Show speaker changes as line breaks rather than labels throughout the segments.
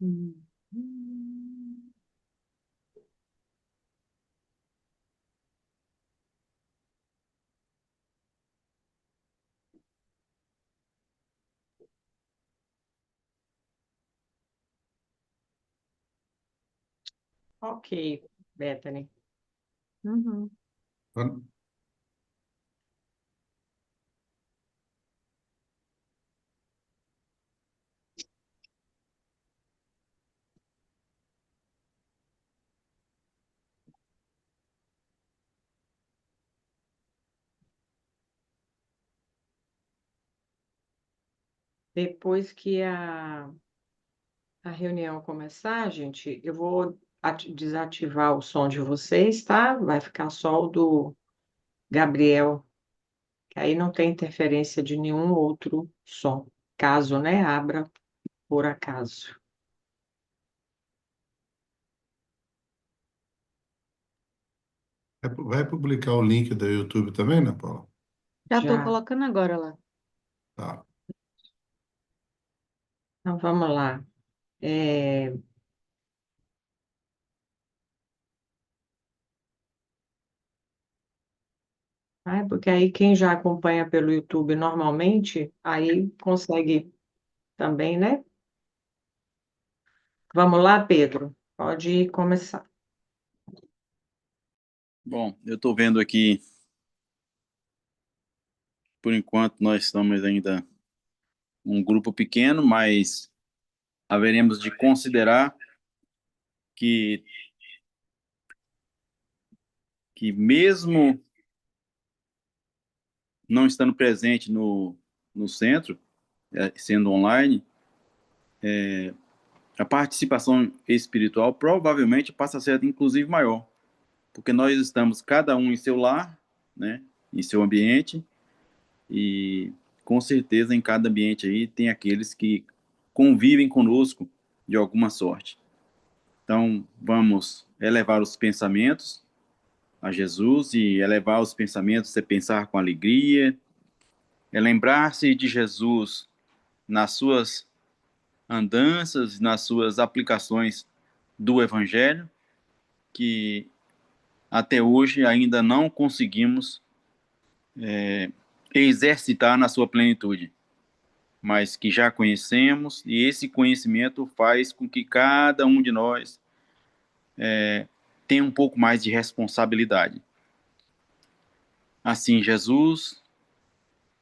Hum. Ok, Bethany. Uhum. Depois que a reunião começar, gente, eu vou desativar o som de vocês, tá? Vai ficar só o do Gabriel, que aí não tem interferência de nenhum outro som, caso, né, abra por acaso.
Vai publicar o link do YouTube também, né, Paula?
Já estou colocando agora lá.
Tá.
Então, vamos lá. É, porque aí quem já acompanha pelo YouTube normalmente, aí consegue também, né? Vamos lá, Pedro. Pode começar.
Bom, eu estou vendo aqui, por enquanto, nós estamos ainda um grupo pequeno, mas haveremos de considerar que, que mesmo não estando presente no centro, sendo online, a participação espiritual provavelmente passa a ser inclusive maior, porque nós estamos cada um em seu lar, né, em seu ambiente, e com certeza em cada ambiente aí tem aqueles que convivem conosco de alguma sorte. Então, vamos elevar os pensamentos a Jesus, e elevar os pensamentos é pensar com alegria, é lembrar-se de Jesus nas suas andanças, nas suas aplicações do Evangelho, que até hoje ainda não conseguimos exercitar na sua plenitude, mas que já conhecemos, e esse conhecimento faz com que cada um de nós tenha um pouco mais de responsabilidade. Assim, Jesus,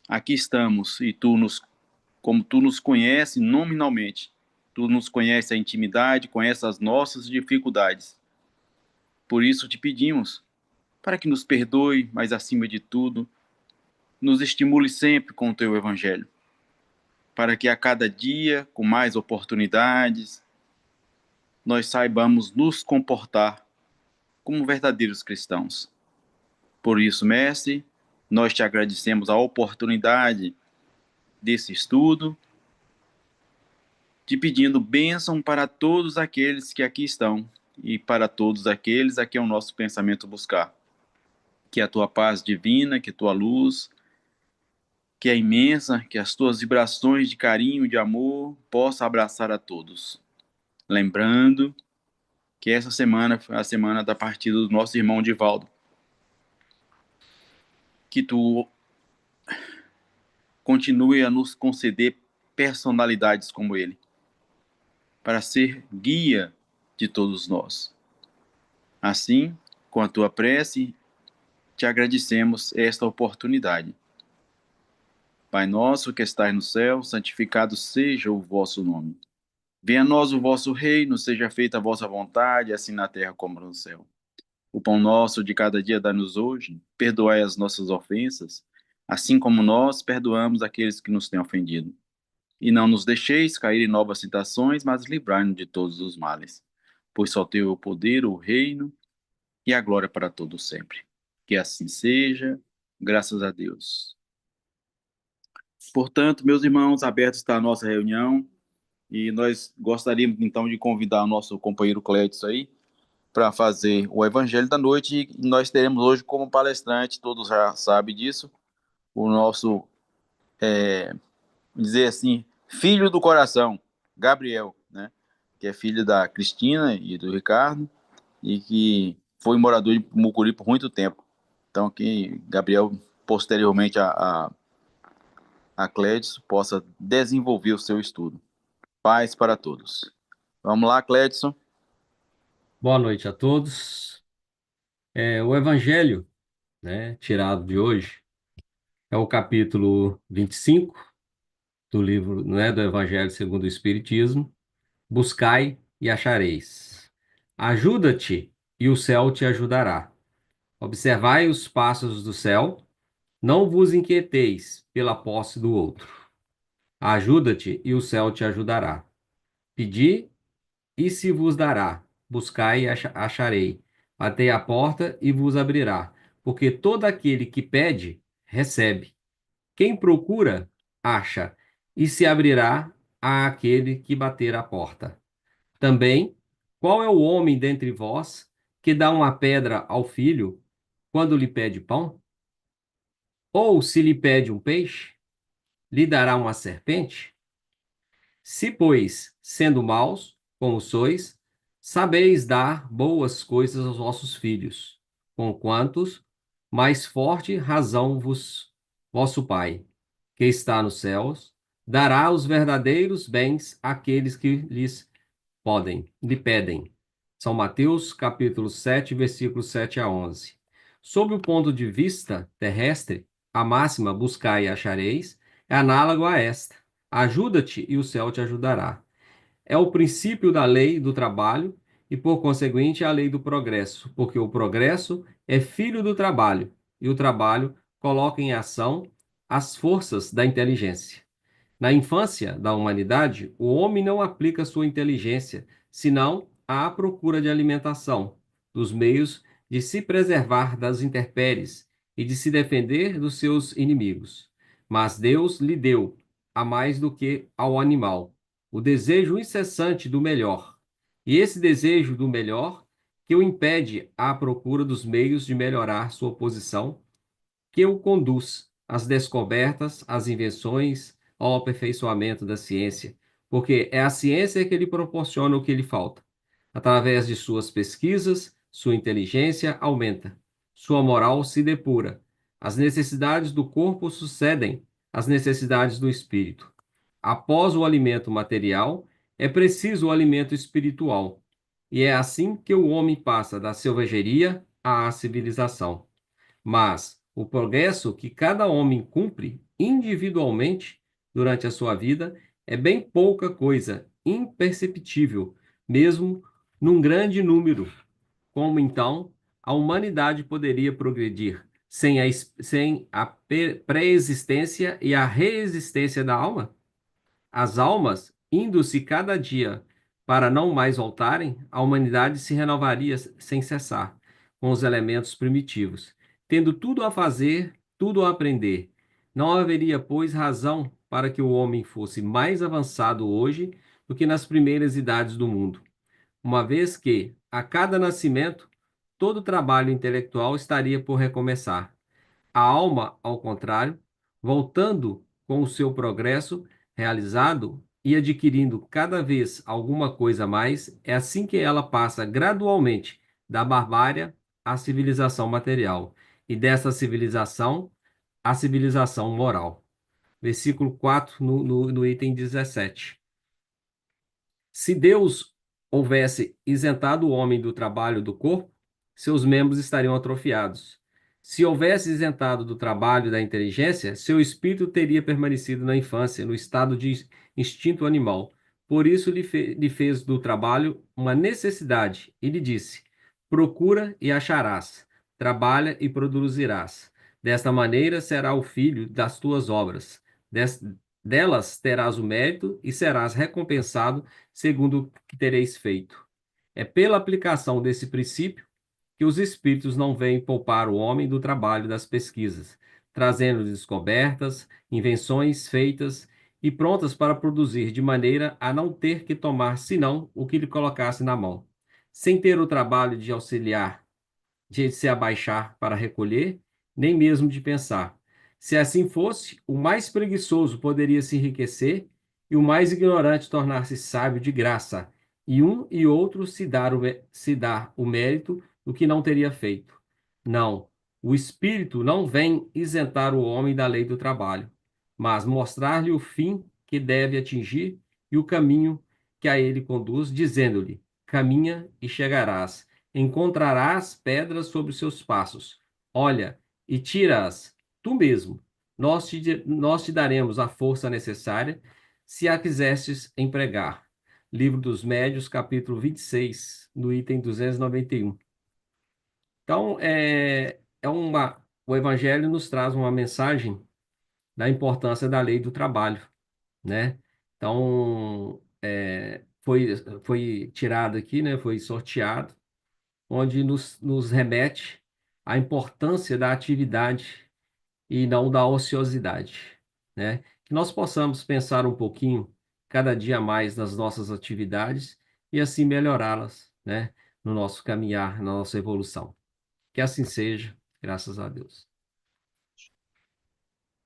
aqui estamos, e como tu nos conheces nominalmente, tu nos conheces a intimidade, conheces as nossas dificuldades. Por isso te pedimos, para que nos perdoe, mas acima de tudo, nos estimule sempre com o teu evangelho, para que a cada dia, com mais oportunidades, nós saibamos nos comportar como verdadeiros cristãos. Por isso, mestre, nós te agradecemos a oportunidade desse estudo, te pedindo bênção para todos aqueles que aqui estão e para todos aqueles a quem é o nosso pensamento buscar. Que a tua paz divina, que a tua luz, que é imensa, que as tuas vibrações de carinho, de amor, possa abraçar a todos. Lembrando que essa semana foi a semana da partida do nosso irmão Divaldo. Que tu continue a nos conceder personalidades como ele, para ser guia de todos nós. Assim, com a tua prece, te agradecemos esta oportunidade. Pai nosso que estais no céu, santificado seja o vosso nome. Venha a nós o vosso reino, seja feita a vossa vontade, assim na terra como no céu. O pão nosso de cada dia dá-nos hoje, perdoai as nossas ofensas, assim como nós perdoamos aqueles que nos têm ofendido. E não nos deixeis cair em novas tentações, mas livrai-nos de todos os males. Pois só teu é o poder, o reino e a glória para todos sempre. Que assim seja, graças a Deus. Portanto, meus irmãos, aberta está a nossa reunião, e nós gostaríamos então de convidar o nosso companheiro Clédio aí para fazer o Evangelho da Noite, e nós teremos hoje como palestrante, todos já sabem disso, o nosso, dizer assim, filho do coração, Gabriel, né? que é filho da Cristina e do Ricardo, e que foi morador de Mucuri por muito tempo. Então, que Gabriel, posteriormente a Clédson, possa desenvolver o seu estudo. Paz para todos. Vamos lá, Clédson.
Boa noite a todos. O Evangelho, né, tirado de hoje, é o capítulo 25 do livro, né, do Evangelho segundo o Espiritismo. Buscai e achareis. Ajuda-te e o céu te ajudará. Observai os passos do céu, não vos inquieteis pela posse do outro. Ajuda-te e o céu te ajudará. Pedi e se vos dará. Buscai e acharei. Batei a porta e vos abrirá. Porque todo aquele que pede, recebe. Quem procura, acha. E se abrirá àquele que bater a porta. Também, qual é o homem dentre vós que dá uma pedra ao filho quando lhe pede pão? Ou se lhe pede um peixe, lhe dará uma serpente? Se, pois, sendo maus, como sois, sabeis dar boas coisas aos vossos filhos, conquanto mais forte razão vosso Pai, que está nos céus, dará os verdadeiros bens àqueles que lhe pedem. São Mateus, capítulo 7, versículos 7 a 11. Sob o ponto de vista terrestre, a máxima buscai e achareis é análogo a esta. Ajuda-te e o céu te ajudará. É o princípio da lei do trabalho e, por conseguinte, a lei do progresso, porque o progresso é filho do trabalho e o trabalho coloca em ação as forças da inteligência. Na infância da humanidade, o homem não aplica sua inteligência, senão à procura de alimentação, dos meios de se preservar das intempéries e de se defender dos seus inimigos. Mas Deus lhe deu, a mais do que ao animal, o desejo incessante do melhor. E esse desejo do melhor que o impede à procura dos meios de melhorar sua posição, que o conduz às descobertas, às invenções, ao aperfeiçoamento da ciência, porque é a ciência que lhe proporciona o que lhe falta. Através de suas pesquisas, sua inteligência aumenta, sua moral se depura, as necessidades do corpo sucedem às necessidades do espírito. Após o alimento material, é preciso o alimento espiritual, e é assim que o homem passa da selvageria à civilização. Mas o progresso que cada homem cumpre individualmente durante a sua vida é bem pouca coisa, imperceptível, mesmo num grande número. Como então a humanidade poderia progredir sem a pré-existência e a reexistência da alma? As almas, indo-se cada dia para não mais voltarem, a humanidade se renovaria sem cessar, com os elementos primitivos, tendo tudo a fazer, tudo a aprender. Não haveria, pois, razão para que o homem fosse mais avançado hoje do que nas primeiras idades do mundo, uma vez que, a cada nascimento, todo trabalho intelectual estaria por recomeçar. A alma, ao contrário, voltando com o seu progresso realizado e adquirindo cada vez alguma coisa a mais, é assim que ela passa gradualmente da barbárie à civilização material, e dessa civilização à civilização moral. Versículo 4, no item 17. Se Deus houvesse isentado o homem do trabalho do corpo, seus membros estariam atrofiados. Se houvesse isentado do trabalho da inteligência, seu espírito teria permanecido na infância, no estado de instinto animal. Por isso lhe fez do trabalho uma necessidade e lhe disse: procura e acharás, trabalha e produzirás. Desta maneira será o filho das tuas obras. Delas terás o mérito e serás recompensado segundo o que tereis feito. É pela aplicação desse princípio que os espíritos não vêm poupar o homem do trabalho das pesquisas, trazendo descobertas, invenções feitas e prontas para produzir de maneira a não ter que tomar senão o que lhe colocasse na mão, sem ter o trabalho de auxiliar, de se abaixar para recolher, nem mesmo de pensar. Se assim fosse, o mais preguiçoso poderia se enriquecer e o mais ignorante tornar-se sábio de graça, e um e outro se dar o mérito do que não teria feito. Não, o Espírito não vem isentar o homem da lei do trabalho, mas mostrar-lhe o fim que deve atingir e o caminho que a ele conduz, dizendo-lhe: caminha e chegarás, encontrarás pedras sobre os seus passos. Olha, e tira-as tu mesmo. Nós te daremos a força necessária se a quisestes empregar. Livro dos Médios, capítulo 26, no item 291. Então, o Evangelho nos traz uma mensagem da importância da lei do trabalho, né? Então, foi tirado aqui, né? Foi sorteado, onde nos remete à importância da atividade e não da ociosidade, né? Que nós possamos pensar um pouquinho, cada dia mais, nas nossas atividades e assim melhorá-las, né? No nosso caminhar, na nossa evolução. Que assim seja, graças a Deus.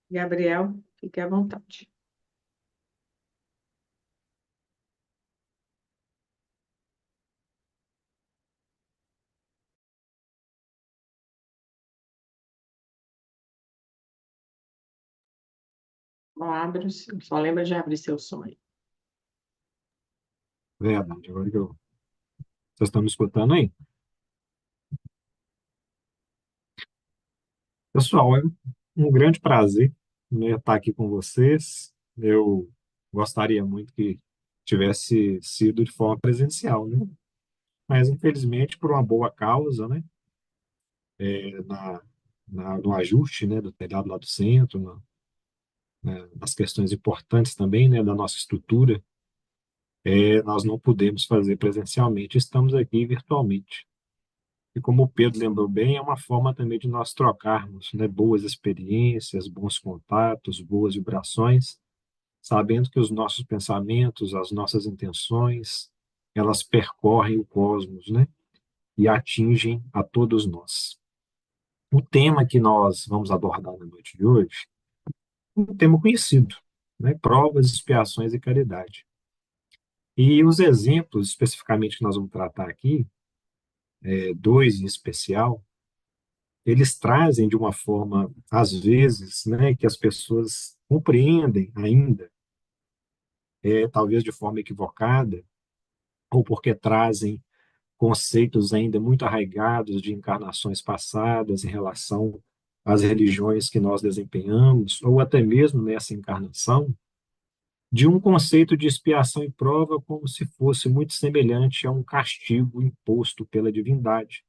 Gabriel, fique à vontade. Só lembra de abrir seu sonho.
Verdade, agora que vocês estão me escutando aí? Pessoal, é um grande prazer, né, estar aqui com vocês. Eu gostaria muito que tivesse sido de forma presencial, né? Mas, infelizmente, por uma boa causa, né? Na, no ajuste, né, do telhado lá do centro, nas questões importantes também, né, da nossa estrutura, nós não pudemos fazer presencialmente, estamos aqui virtualmente. E como o Pedro lembrou bem, é uma forma também de nós trocarmos, né, boas experiências, bons contatos, boas vibrações, sabendo que os nossos pensamentos, as nossas intenções, elas percorrem o cosmos, né, e atingem a todos nós. O tema que nós vamos abordar na noite de hoje é um tema conhecido, né, provas, expiações e caridade. E os exemplos especificamente que nós vamos tratar aqui, dois em especial, eles trazem de uma forma, às vezes, né, que as pessoas compreendem ainda, talvez de forma equivocada, ou porque trazem conceitos ainda muito arraigados de encarnações passadas em relação às religiões que nós desempenhamos, ou até mesmo nessa encarnação, de um conceito de expiação e prova como se fosse muito semelhante a um castigo imposto pela divindade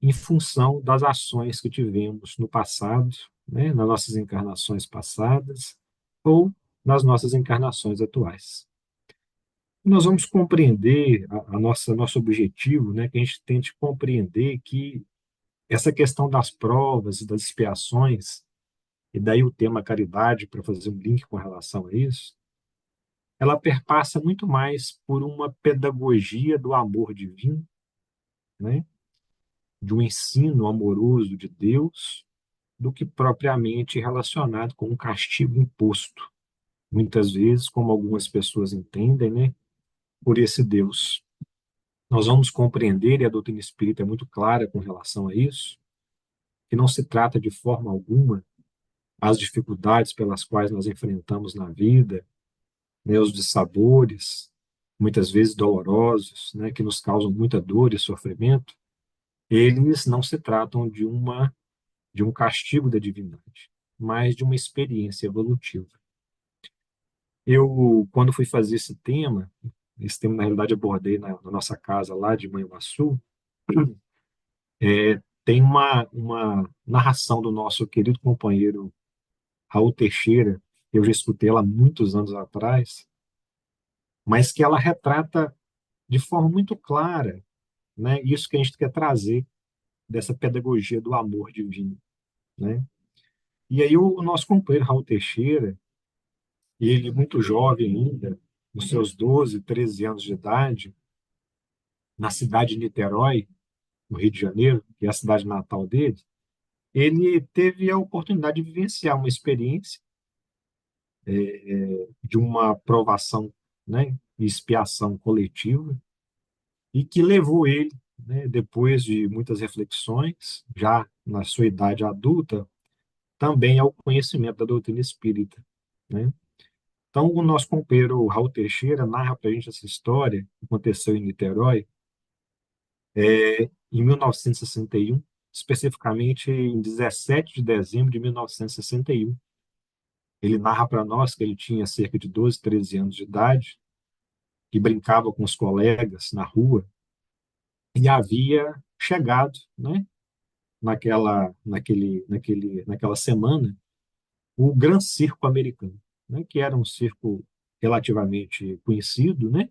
em função das ações que tivemos no passado, né, nas nossas encarnações passadas ou nas nossas encarnações atuais. Nós vamos compreender nosso objetivo, né, que a gente tente compreender que essa questão das provas e das expiações, e daí o tema caridade, para fazer um link com relação a isso, ela perpassa muito mais por uma pedagogia do amor divino, né, de um ensino amoroso de Deus, do que propriamente relacionado com um castigo imposto, muitas vezes, como algumas pessoas entendem, né, por esse Deus. Nós vamos compreender, e a doutrina espírita é muito clara com relação a isso, que não se trata de forma alguma as dificuldades pelas quais nós enfrentamos na vida, né, os dissabores, muitas vezes dolorosos, né, que nos causam muita dor e sofrimento, eles não se tratam de um castigo da divindade, mas de uma experiência evolutiva. Eu, quando fui fazer esse tema na realidade abordei na nossa casa lá de Manhuaçu, tem uma narração do nosso querido companheiro Raul Teixeira, que eu já escutei ela há muitos anos atrás, mas que ela retrata de forma muito clara, né, isso que a gente quer trazer dessa pedagogia do amor divino, né? E aí o nosso companheiro Raul Teixeira, ele muito jovem ainda, nos seus 12, 13 anos de idade, na cidade de Niterói, no Rio de Janeiro, que é a cidade natal dele, ele teve a oportunidade de vivenciar uma experiência de uma provação né, e expiação coletiva, e que levou ele, né, depois de muitas reflexões, já na sua idade adulta, também ao conhecimento da doutrina espírita, né? Então, o nosso companheiro Raul Teixeira narra para a gente essa história que aconteceu em Niterói, em 1961, especificamente em 17 de dezembro de 1961. Ele narra para nós que ele tinha cerca de 12, 13 anos de idade, que brincava com os colegas na rua e havia chegado, né, naquela semana, o Gran Circo Americano, né, que era um circo relativamente conhecido, né,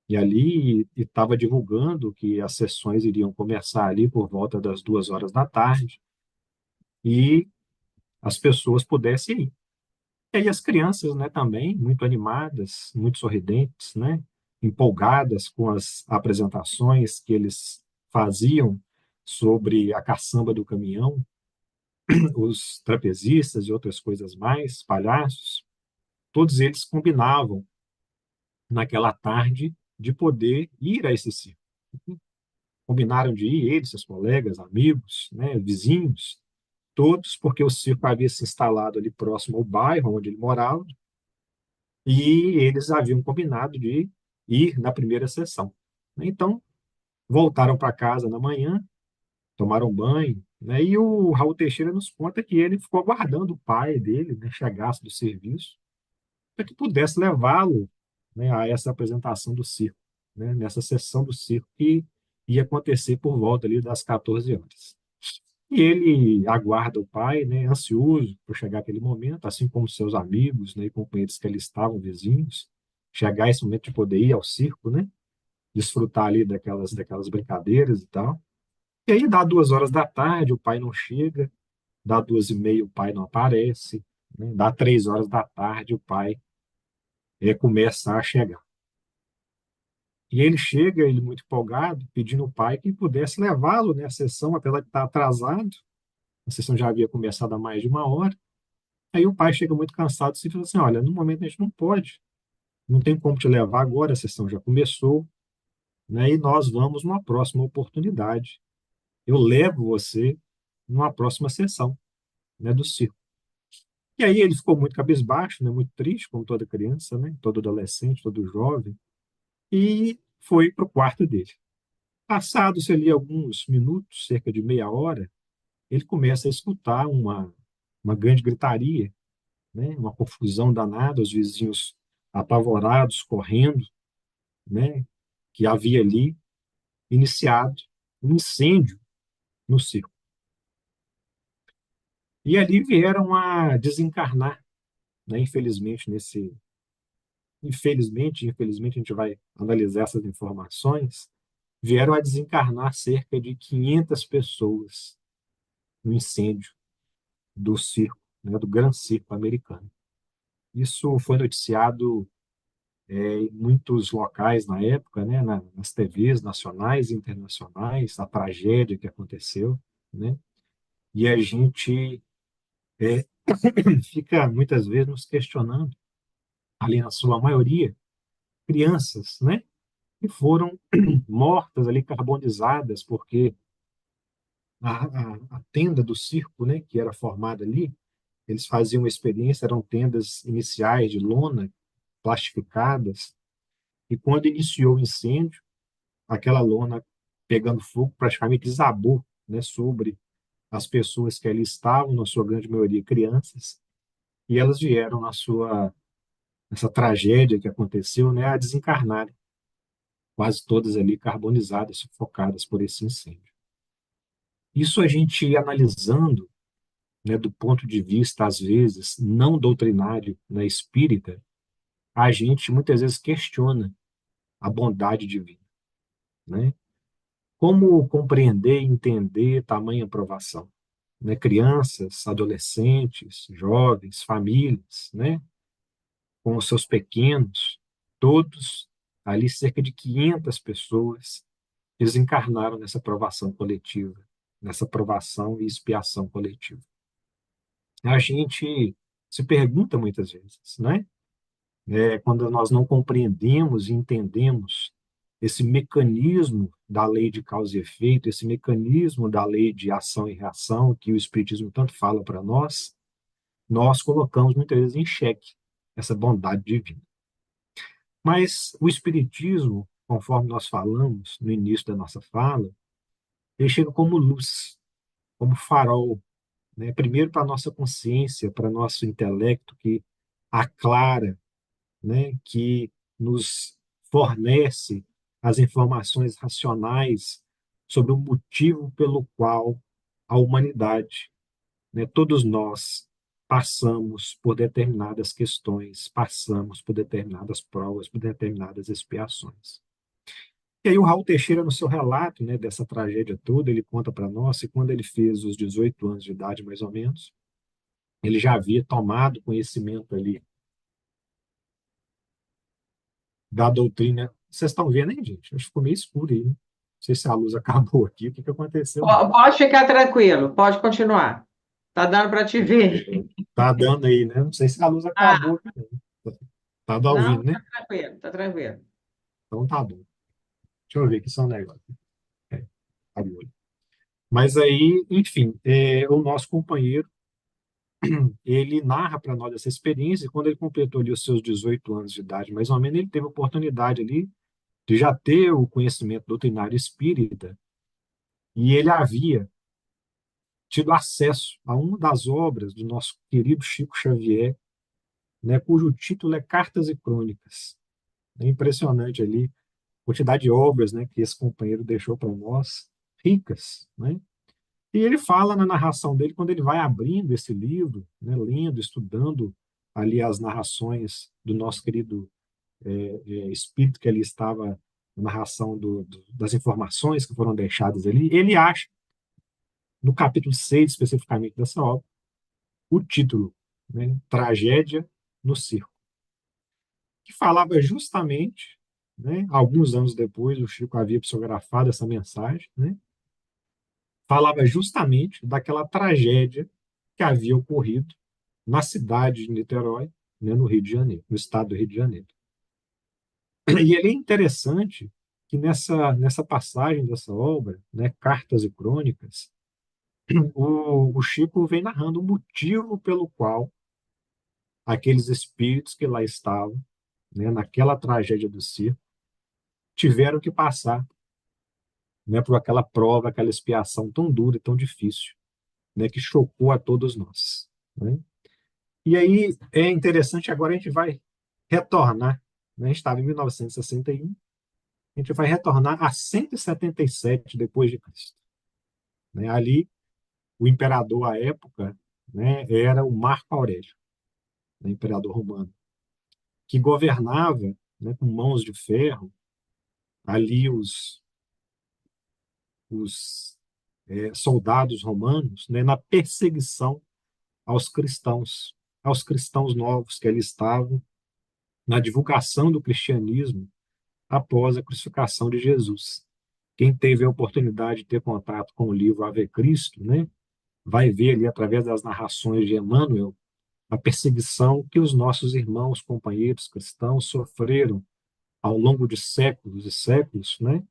e ali estava divulgando que as sessões iriam começar ali por volta das 2 horas da tarde e as pessoas pudessem ir. E aí as crianças, né, também muito animadas, muito sorridentes, né, empolgadas com as apresentações que eles faziam sobre a caçamba do caminhão, os trapezistas e outras coisas mais, palhaços, todos eles combinavam naquela tarde de poder ir a esse circo. Combinaram de ir, eles, seus colegas, amigos, né, vizinhos, todos, porque o circo havia se instalado ali próximo ao bairro onde ele morava, e eles haviam combinado de ir na primeira sessão. Então, voltaram para casa na manhã, tomaram banho, né, e o Raul Teixeira nos conta que ele ficou aguardando o pai dele, né, chegasse do serviço, para que pudesse levá-lo, né, a essa apresentação do circo, né, nessa sessão do circo que ia acontecer por volta ali das 14 horas. E ele aguarda o pai, né, ansioso por chegar aquele momento, assim como seus amigos, né, e companheiros que ali estavam, vizinhos, chegar esse momento de poder ir ao circo, né, desfrutar ali daquelas brincadeiras e tal. E aí dá 2 horas da tarde, o pai não chega, dá 2h30, o pai não aparece, né, dá 3 horas da tarde, o pai começa a chegar. E ele chega, ele muito empolgado, pedindo ao pai que pudesse levá-lo, né, à sessão, apesar de estar atrasado. A sessão já havia começado há mais de 1 hora. Aí o pai chega muito cansado e fala assim: olha, no momento a gente não pode, não tem como te levar agora, a sessão já começou, né, e nós vamos numa próxima oportunidade. Eu levo você numa próxima sessão, né, do circo. E aí ele ficou muito cabisbaixo, né, muito triste, como toda criança, né, todo adolescente, todo jovem, e foi para o quarto dele. Passados ali alguns minutos, cerca de meia hora, ele começa a escutar uma grande gritaria, né? Uma confusão danada, os vizinhos apavorados, correndo, né? Que havia ali iniciado um incêndio no circo. E ali vieram a desencarnar, né? Infelizmente, a gente vai analisar essas informações, vieram a desencarnar cerca de 500 pessoas no incêndio do circo, né, do Gran Circo Americano. Isso foi noticiado em muitos locais na época, né, nas TVs nacionais e internacionais, a tragédia que aconteceu, né, e a gente é, fica muitas vezes nos questionando, ali na sua maioria, crianças, né, que foram mortas ali, carbonizadas, porque a tenda do circo, né, que era formada ali, eles faziam uma experiência, eram tendas iniciais de lona plastificadas, e quando iniciou o incêndio, aquela lona pegando fogo praticamente desabou, né, sobre as pessoas que ali estavam, na sua grande maioria crianças, e elas vieram nessa tragédia que aconteceu, né, a desencarnarem, quase todas ali carbonizadas, sufocadas por esse incêndio. Isso a gente analisando, né, do ponto de vista, às vezes, não doutrinário, né, espírita, a gente muitas vezes questiona a bondade divina, né? Como compreender e entender tamanha aprovação? Né? Crianças, adolescentes, jovens, famílias, né? Com os seus pequenos, todos, ali cerca de 500 pessoas, eles encarnaram nessa aprovação coletiva, nessa aprovação e expiação coletiva. A gente se pergunta muitas vezes, né? quando nós não compreendemos e entendemos esse mecanismo da lei de causa e efeito, esse mecanismo da lei de ação e reação, que o Espiritismo tanto fala para nós colocamos muitas vezes em xeque essa bondade divina. Mas o Espiritismo, conforme nós falamos no início da nossa fala, ele chega como luz, como farol, né? Primeiro para a nossa consciência, para nosso intelecto, que aclara, né? Que nos fornece as informações racionais sobre o motivo pelo qual a humanidade, né, todos nós, passamos por determinadas questões, passamos por determinadas provas, por determinadas expiações. E aí o Raul Teixeira, no seu relato, né, dessa tragédia toda, ele conta para nós que quando ele fez os 18 anos de idade, mais ou menos, ele já havia tomado conhecimento ali da doutrina. Vocês estão vendo, hein, gente? Acho que ficou meio escuro aí, né? Não sei se a luz acabou aqui, o que que aconteceu, não.
Pode ficar tranquilo, pode continuar. Tá dando para te ver.
Tá dando aí, né? Não sei se a luz
Ah,
acabou aqui, não. Tá ouvindo,
não,
né?
tá tranquilo, tá tranquilo.
Então tá bom. Deixa eu ver aqui só um negócio. É, abre o olho. Mas aí, enfim, o nosso companheiro, ele narra para nós essa experiência, e quando ele completou ali os seus 18 anos de idade, mais ou menos, ele teve a oportunidade ali de já ter o conhecimento doutrinário espírita, e ele havia tido acesso a uma das obras do nosso querido Chico Xavier, né, cujo título é Cartas e Crônicas. É impressionante ali a quantidade de obras, né, que esse companheiro deixou para nós, ricas, né? E ele fala na narração dele, quando ele vai abrindo esse livro, né, lendo, estudando ali as narrações do nosso querido espírito que ali estava na narração das informações que foram deixadas ali, ele acha, no capítulo 6 especificamente dessa obra, o título, né, Tragédia no Circo, que falava justamente, né, alguns anos depois, o Chico havia psicografado essa mensagem, né, falava justamente daquela tragédia que havia ocorrido na cidade de Niterói, né, no Rio de Janeiro, no estado do Rio de Janeiro. E ele é interessante que nessa passagem dessa obra, né, Cartas e Crônicas, o Chico vem narrando o motivo pelo qual aqueles espíritos que lá estavam, né, naquela tragédia do circo, tiveram que passar, né, por aquela prova, aquela expiação tão dura e tão difícil, né, que chocou a todos nós, né? E aí é interessante, agora a gente vai retornar, né? A gente estava em 1961, a gente vai retornar a 177 depois de Cristo, né? Ali, o imperador à época, né, era o Marco Aurélio, né, imperador romano, que governava, né, com mãos de ferro ali os soldados romanos, né, na perseguição aos cristãos novos que ali estavam, na divulgação do cristianismo após a crucificação de Jesus. Quem teve a oportunidade de ter contato com o livro Ave Cristo, né, vai ver ali através das narrações de Emmanuel a perseguição que os nossos irmãos, companheiros cristãos sofreram ao longo de séculos e séculos, né,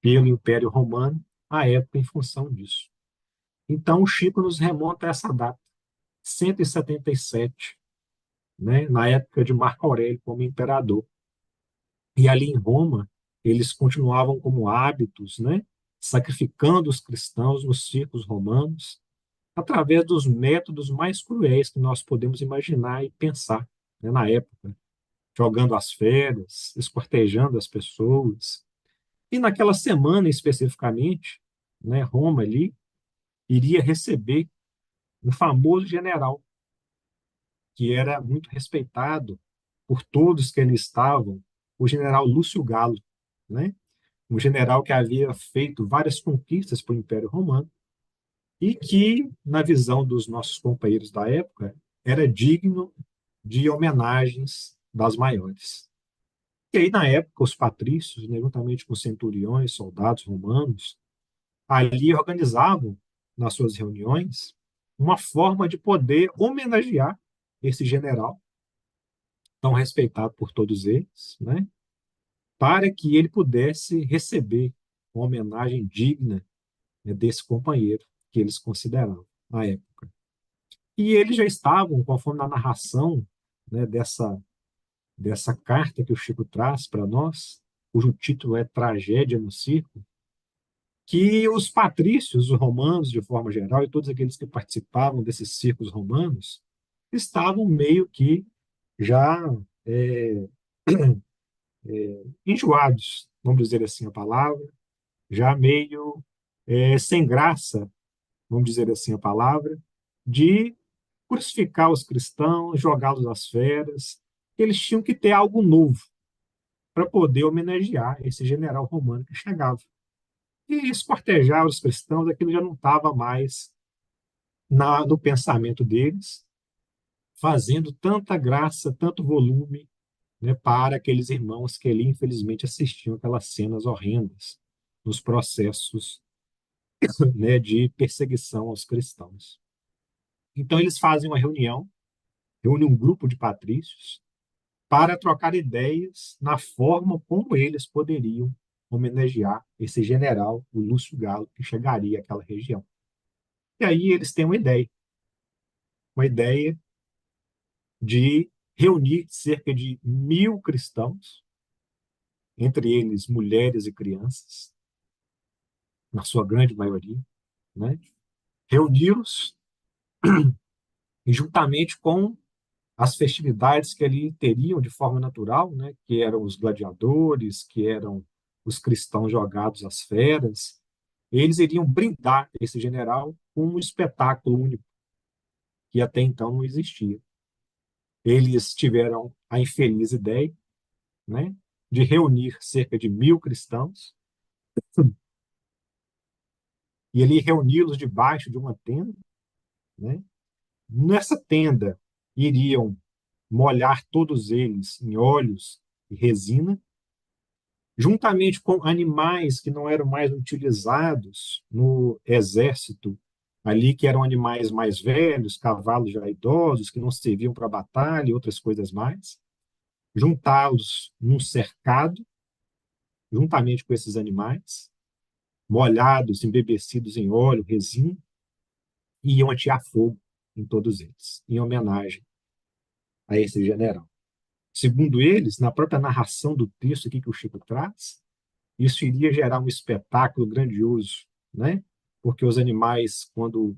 pelo Império Romano, à época em função disso. Então, o Chico nos remonta a essa data, 177, né, na época de Marco Aurélio como imperador. E ali em Roma, eles continuavam como hábitos, né, sacrificando os cristãos nos circos romanos, através dos métodos mais cruéis que nós podemos imaginar e pensar, né, na época, jogando as feras, esquartejando as pessoas. E naquela semana especificamente, né, Roma ali iria receber um famoso general que era muito respeitado por todos que ali estavam, o general Lúcio Galo, né? Um general que havia feito várias conquistas para o Império Romano e que, na visão dos nossos companheiros da época, era digno de homenagens das maiores. E aí, na época, os patrícios, né, juntamente com centuriões, soldados romanos, ali organizavam, nas suas reuniões, uma forma de poder homenagear esse general tão respeitado por todos eles, né? Para que ele pudesse receber uma homenagem digna, né, desse companheiro que eles consideravam na época. E eles já estavam, conforme a narração, né, dessa carta que o Chico traz para nós, cujo título é Tragédia no Circo, que os patrícios, os romanos de forma geral, e todos aqueles que participavam desses circos romanos, estavam meio que já é, enjoados, vamos dizer assim a palavra, já meio sem graça, vamos dizer assim a palavra, de crucificar os cristãos, jogá-los às feras. Eles tinham que ter algo novo para poder homenagear esse general romano que chegava. E escortejar os cristãos, aquilo já não estava mais no pensamento deles, fazendo tanta graça, tanto volume, né, para aqueles irmãos que ali, infelizmente, assistiam aquelas cenas horrendas nos processos, né, de perseguição aos cristãos. Então, eles fazem uma reunião, reúnem um grupo de patrícios para trocar ideias na forma como eles poderiam homenagear esse general, o Lúcio Galo, que chegaria àquela região. E aí eles têm uma ideia de reunir cerca de 1.000 cristãos, entre eles mulheres e crianças, na sua grande maioria, né? Reuni-los e juntamente com as festividades que ali teriam de forma natural, né? Que eram os gladiadores, que eram os cristãos jogados às feras, eles iriam brindar esse general com um espetáculo único que até então não existia. Eles tiveram a infeliz ideia, né, de reunir cerca de 1.000 cristãos e ali reuni-los debaixo de uma tenda, né? Nessa tenda iriam molhar todos eles em óleos e resina, juntamente com animais que não eram mais utilizados no exército ali, que eram animais mais velhos, cavalos já idosos, que não serviam para batalha e outras coisas mais, juntá-los num cercado, juntamente com esses animais, molhados, embebecidos em óleo, resina, e iam atear fogo em todos eles, em homenagem a esse general. Segundo eles, na própria narração do texto aqui que o Chico traz, isso iria gerar um espetáculo grandioso, né? Porque os animais, quando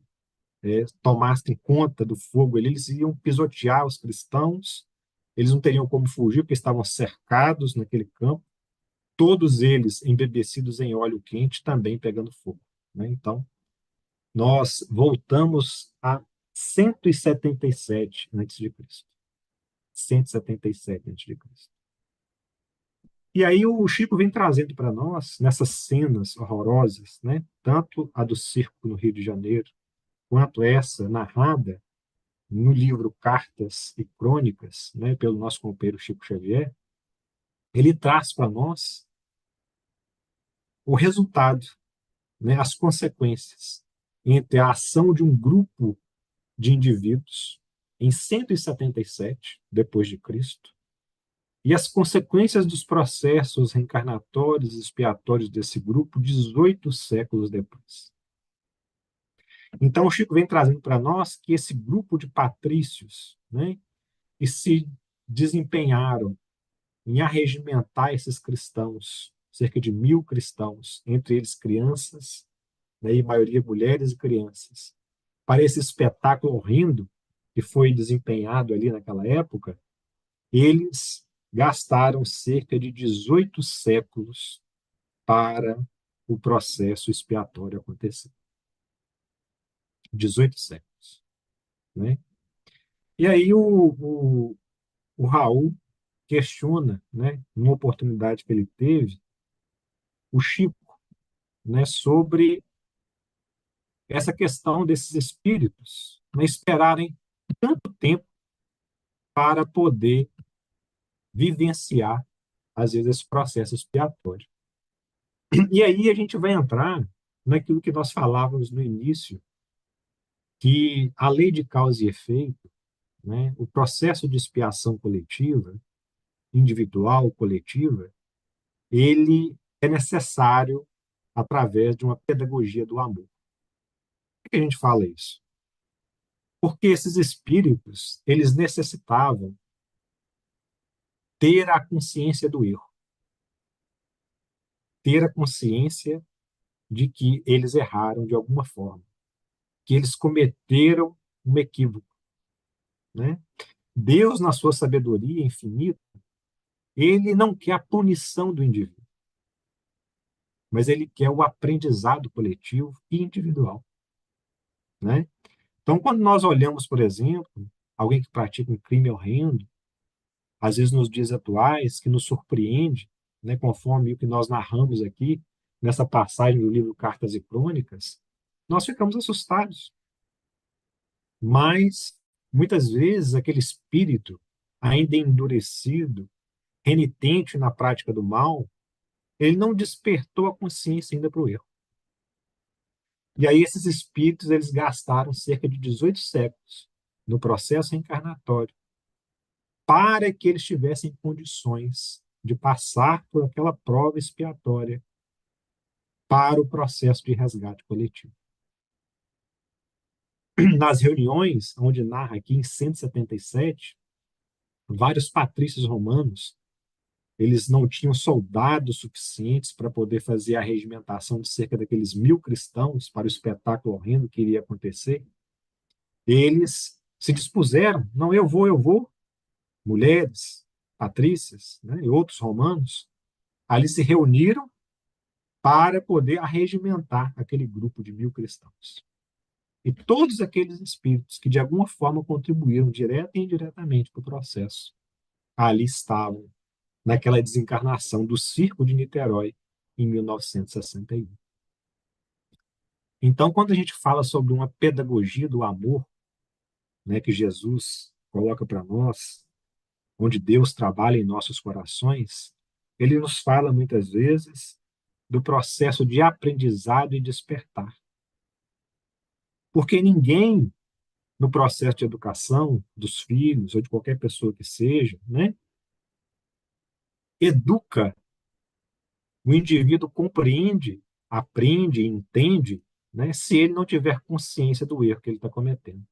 tomassem conta do fogo, eles iam pisotear os cristãos, eles não teriam como fugir, porque estavam cercados naquele campo, todos eles embebecidos em óleo quente, também pegando fogo, né? Então, nós voltamos a 177 antes de Cristo. 177 antes de Cristo. E aí o Chico vem trazendo para nós, nessas cenas horrorosas, né, tanto a do circo no Rio de Janeiro, quanto essa narrada no livro Cartas e Crônicas, né, pelo nosso companheiro Chico Xavier, ele traz para nós o resultado, né, as consequências entre a ação de um grupo de indivíduos em 177 depois de Cristo e as consequências dos processos reencarnatórios e expiatórios desse grupo 18 séculos depois. Então, o Chico vem trazendo para nós que esse grupo de patrícios, né, que se desempenharam em arregimentar esses cristãos, cerca de 1.000 cristãos, entre eles crianças, né, e maioria mulheres e crianças, para esse espetáculo horrendo que foi desempenhado ali naquela época, eles gastaram cerca de 18 séculos para o processo expiatório acontecer. 18 séculos. Né? E aí o Raul questiona, né, numa oportunidade que ele teve, o Chico, né, sobre essa questão desses espíritos, né, esperarem tanto tempo para poder vivenciar, às vezes, esse processo expiatório. E aí a gente vai entrar naquilo que nós falávamos no início, que a lei de causa e efeito, né? O processo de expiação coletiva, individual, coletiva, ele é necessário através de uma pedagogia do amor. Por que a gente fala isso? Porque esses espíritos, eles necessitavam ter a consciência do erro, ter a consciência de que eles erraram de alguma forma, que eles cometeram um equívoco, né? Deus, na sua sabedoria infinita, ele não quer a punição do indivíduo, mas ele quer o aprendizado coletivo e individual, né? Então, quando nós olhamos, por exemplo, alguém que pratica um crime horrendo, às vezes nos dias atuais, que nos surpreende, né, conforme o que nós narramos aqui, nessa passagem do livro Cartas e Crônicas, nós ficamos assustados. Mas, muitas vezes, aquele espírito, ainda endurecido, renitente na prática do mal, ele não despertou a consciência ainda para o erro. E aí esses espíritos, eles gastaram cerca de 18 séculos no processo reencarnatório para que eles tivessem condições de passar por aquela prova expiatória para o processo de resgate coletivo. Nas reuniões, onde narra aqui em 177, vários patrícios romanos, eles não tinham soldados suficientes para poder fazer a regimentação de cerca daqueles 1.000 cristãos para o espetáculo horrendo que iria acontecer. Eles se dispuseram, não, eu vou, mulheres, patrícias, né, e outros romanos, ali se reuniram para poder arregimentar aquele grupo de 1.000 cristãos. E todos aqueles espíritos que de alguma forma contribuíram direta e indiretamente para o processo, ali estavam naquela desencarnação do Circo de Niterói em 1961. Então, quando a gente fala sobre uma pedagogia do amor, né, que Jesus coloca para nós, onde Deus trabalha em nossos corações, ele nos fala muitas vezes do processo de aprendizado e despertar. Porque ninguém, no processo de educação dos filhos ou de qualquer pessoa que seja, né, educa, o indivíduo compreende, aprende, entende, né, se ele não tiver consciência do erro que ele está cometendo.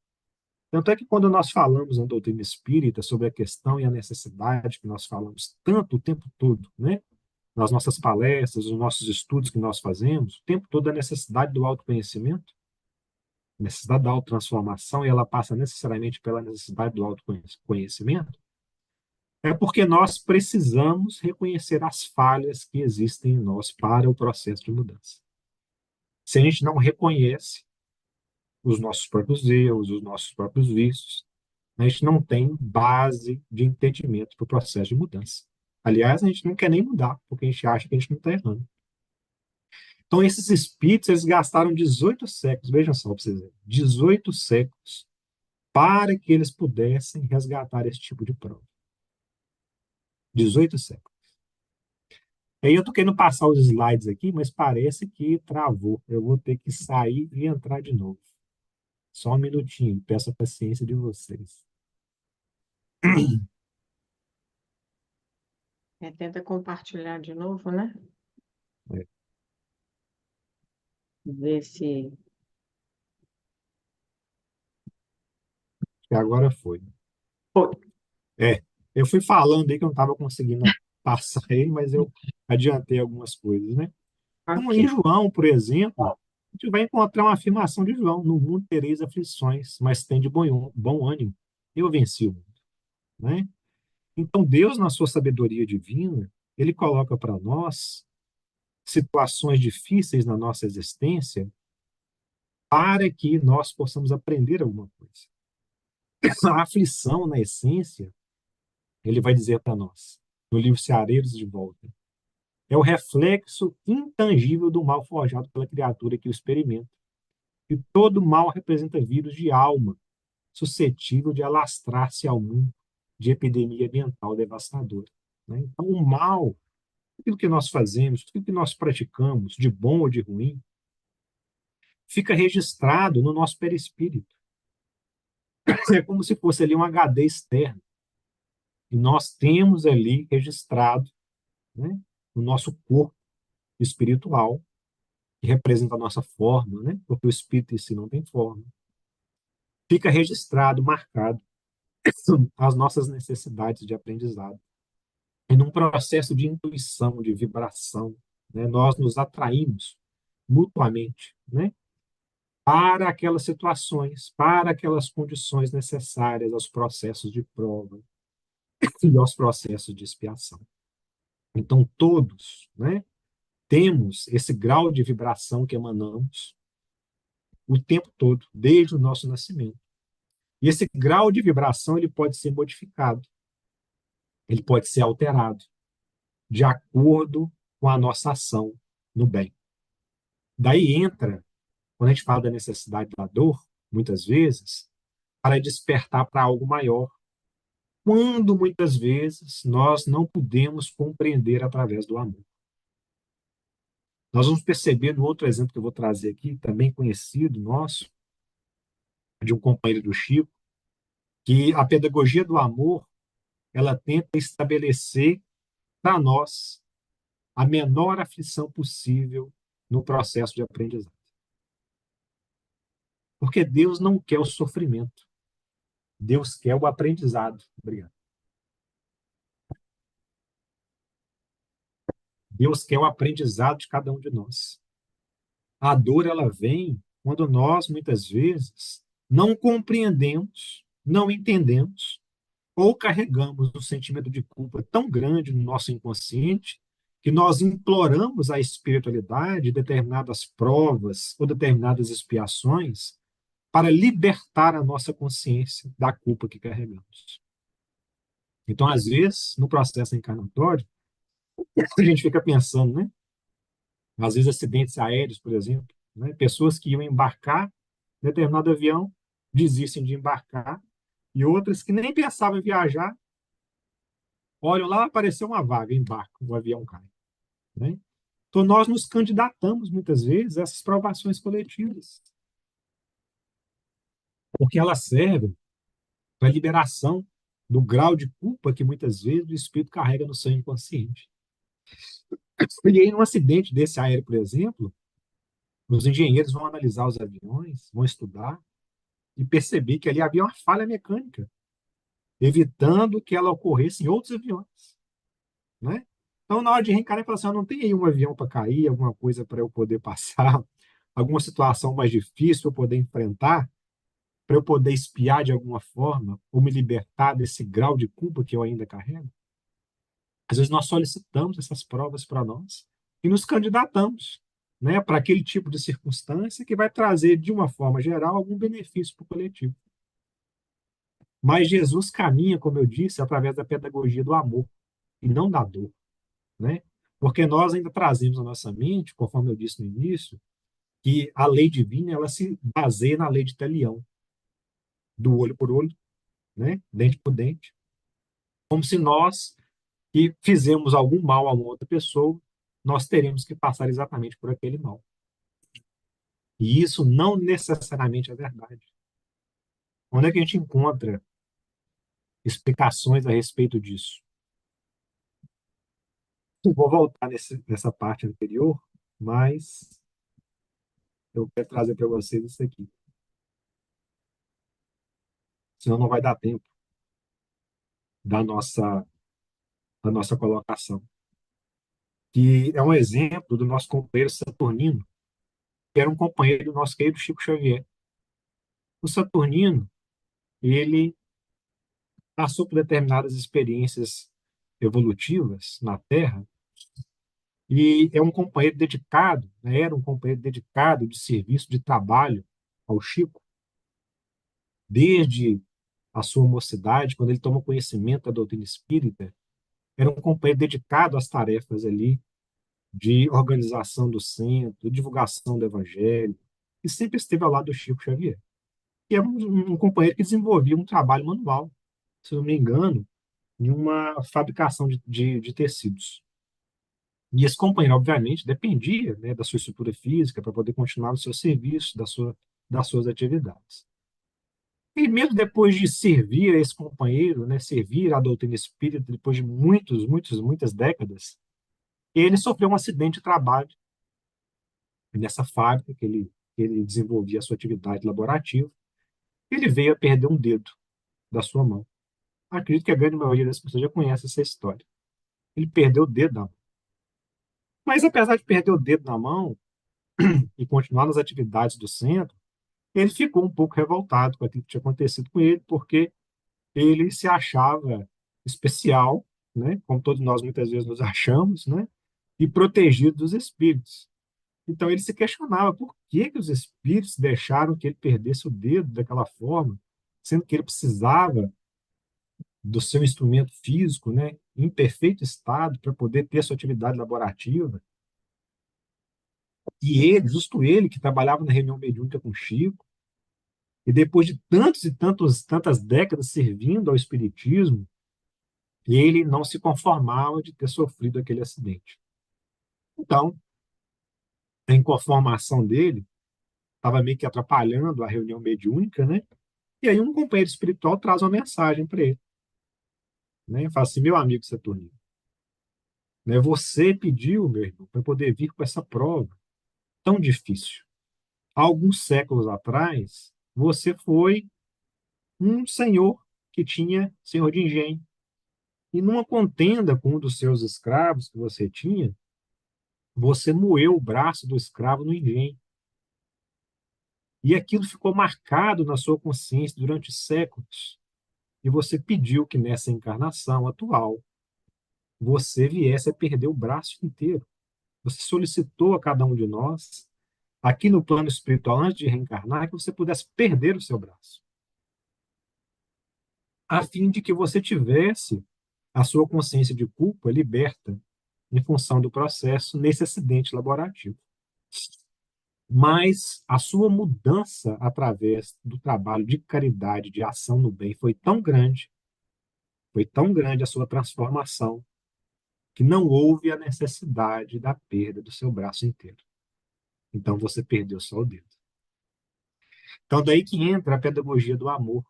Tanto é que quando nós falamos na doutrina espírita sobre a questão e a necessidade que nós falamos tanto o tempo todo, né, nas nossas palestras, nos nossos estudos que nós fazemos, o tempo todo a necessidade do autoconhecimento, a necessidade da autotransformação, e ela passa necessariamente pela necessidade do autoconhecimento, é porque nós precisamos reconhecer as falhas que existem em nós para o processo de mudança. Se a gente não reconhece os nossos próprios erros, os nossos próprios vícios, a gente não tem base de entendimento para o processo de mudança. Aliás, a gente não quer nem mudar, porque a gente acha que a gente não está errando. Então, esses espíritos, eles gastaram 18 séculos, vejam só para vocês verem, 18 séculos, para que eles pudessem resgatar esse tipo de prova. 18 séculos. Aí eu estou querendo passar os slides aqui, mas parece que travou. Eu vou ter que sair e entrar de novo. Só um minutinho, peço a paciência de vocês.
Tenta compartilhar de novo, né?
É.
Ver se.
E agora foi.
Foi.
Eu fui falando aí que eu não estava conseguindo passar ele, mas eu adiantei algumas coisas, né? Então, em
Ok.
João, por exemplo, a gente vai encontrar uma afirmação de João: no mundo tereis aflições, mas tem de bom ânimo. Eu venci o mundo, né? Então, Deus, na sua sabedoria divina, ele coloca para nós situações difíceis na nossa existência para que nós possamos aprender alguma coisa. A aflição, na essência, ele vai dizer para nós, no livro Ceareiros de Volta, é o reflexo intangível do mal forjado pela criatura que o experimenta. E todo mal representa vírus de alma, suscetível de alastrar-se ao mundo de epidemia ambiental devastadora, né? Então, o mal, aquilo que nós fazemos, tudo que nós praticamos, de bom ou de ruim, fica registrado no nosso perispírito. É como se fosse ali um HD externo. E nós temos ali registrado, né, no nosso corpo espiritual, que representa a nossa forma, né, porque o espírito em si não tem forma. Fica registrado, marcado as nossas necessidades de aprendizado. E num processo de intuição, de vibração, né, nós nos atraímos mutuamente, né, para aquelas situações, para aquelas condições necessárias aos processos de prova e aos processos de expiação. Então, todos, né, temos esse grau de vibração que emanamos o tempo todo, desde o nosso nascimento. E esse grau de vibração ele pode ser modificado, ele pode ser alterado de acordo com a nossa ação no bem. Daí entra, quando a gente fala da necessidade da dor, muitas vezes, para despertar para algo maior, quando muitas vezes nós não podemos compreender através do amor. Nós vamos perceber no outro exemplo que eu vou trazer aqui, também conhecido nosso, de um companheiro do Chico, que a pedagogia do amor, ela tenta estabelecer para nós a menor aflição possível no processo de aprendizado. Porque Deus não quer o sofrimento. Deus quer o aprendizado. Obrigado. Deus quer o aprendizado de cada um de nós. A dor, ela vem quando nós, muitas vezes, não compreendemos, não entendemos, ou carregamos um sentimento de culpa tão grande no nosso inconsciente que nós imploramos à espiritualidade determinadas provas ou determinadas expiações para libertar a nossa consciência da culpa que carregamos. Então, às vezes, no processo encarnatório, a gente fica pensando, né? Às vezes, acidentes aéreos, por exemplo, né? Pessoas que iam embarcar em determinado avião desistem de embarcar e outras que nem pensavam em viajar, olham lá, apareceu uma vaga, embarcam, o avião cai. Né? Então, nós nos candidatamos, muitas vezes, a essas provações coletivas, porque elas servem para a liberação do grau de culpa que, muitas vezes, o espírito carrega no seu inconsciente. E aí, num acidente desse aéreo, por exemplo, os engenheiros vão analisar os aviões, vão estudar e perceber que ali havia uma falha mecânica, evitando que ela ocorresse em outros aviões. Né? Então, na hora de reencarar, ele fala assim: não tem aí um avião para cair, alguma coisa para eu poder passar, alguma situação mais difícil para eu poder enfrentar, para eu poder espiar de alguma forma, ou me libertar desse grau de culpa que eu ainda carrego? Às vezes nós solicitamos essas provas para nós e nos candidatamos, né, para aquele tipo de circunstância que vai trazer, de uma forma geral, algum benefício para o coletivo. Mas Jesus caminha, como eu disse, através da pedagogia do amor e não da dor. Né? Porque nós ainda trazemos na nossa mente, conforme eu disse no início, que a lei divina ela se baseia na lei de Talião, do olho por olho, né? Dente por dente, como se nós que fizemos algum mal a uma outra pessoa, nós teremos que passar exatamente por aquele mal. E isso não necessariamente é verdade. Onde é que a gente encontra explicações a respeito disso? Eu vou voltar nessa parte anterior, mas eu quero trazer para vocês isso aqui. Senão não vai dar tempo da nossa colocação. Que é um exemplo do nosso companheiro Saturnino, que era um companheiro do nosso querido Chico Xavier. O Saturnino, ele passou por determinadas experiências evolutivas na Terra e é um companheiro dedicado, né, era um companheiro dedicado de serviço, de trabalho ao Chico, desde a sua mocidade, quando ele toma conhecimento da doutrina espírita, era um companheiro dedicado às tarefas ali de organização do centro, divulgação do evangelho, e sempre esteve ao lado do Chico Xavier. E é um companheiro que desenvolvia um trabalho manual, se não me engano, em uma fabricação de tecidos. E esse companheiro, obviamente, dependia, né, da sua estrutura física para poder continuar no seu serviço, das suas atividades. E mesmo depois de servir a esse companheiro, né, servir a doutrina espírita, depois de muitas décadas, ele sofreu um acidente de trabalho nessa fábrica que ele desenvolvia a sua atividade laborativa. Ele veio a perder um dedo da sua mão. Acredito que a grande maioria das pessoas já conhece essa história. Ele perdeu o dedo da mão. Mas apesar de perder o dedo na mão e continuar nas atividades do centro, ele ficou um pouco revoltado com aquilo que tinha acontecido com ele, porque ele se achava especial, né, como todos nós muitas vezes nos achamos, né, e protegido dos espíritos. Então ele se questionava por que que os espíritos deixaram que ele perdesse o dedo daquela forma, sendo que ele precisava do seu instrumento físico, né, em perfeito estado para poder ter sua atividade laborativa. E ele, justo ele, que trabalhava na reunião mediúnica com Chico, e depois de tantas décadas servindo ao espiritismo, ele não se conformava de ter sofrido aquele acidente. Então, a inconformação dele estava meio que atrapalhando a reunião mediúnica, né? E aí um companheiro espiritual traz uma mensagem para ele, né? Fala assim, meu amigo Saturnino, né? Você pediu, meu irmão, para poder vir com essa prova tão difícil. Há alguns séculos atrás, você foi um senhor que tinha senhor de engenho. E numa contenda com um dos seus escravos que você tinha, você moeu o braço do escravo no engenho. E aquilo ficou marcado na sua consciência durante séculos. E você pediu que nessa encarnação atual você viesse a perder o braço inteiro. Você solicitou a cada um de nós, aqui no plano espiritual, antes de reencarnar, que você pudesse perder o seu braço, a fim de que você tivesse a sua consciência de culpa liberta em função do processo nesse acidente laborativo. Mas a sua mudança através do trabalho de caridade, de ação no bem, foi tão grande a sua transformação, que não houve a necessidade da perda do seu braço inteiro. Então você perdeu só o dedo. Então daí que entra a pedagogia do amor,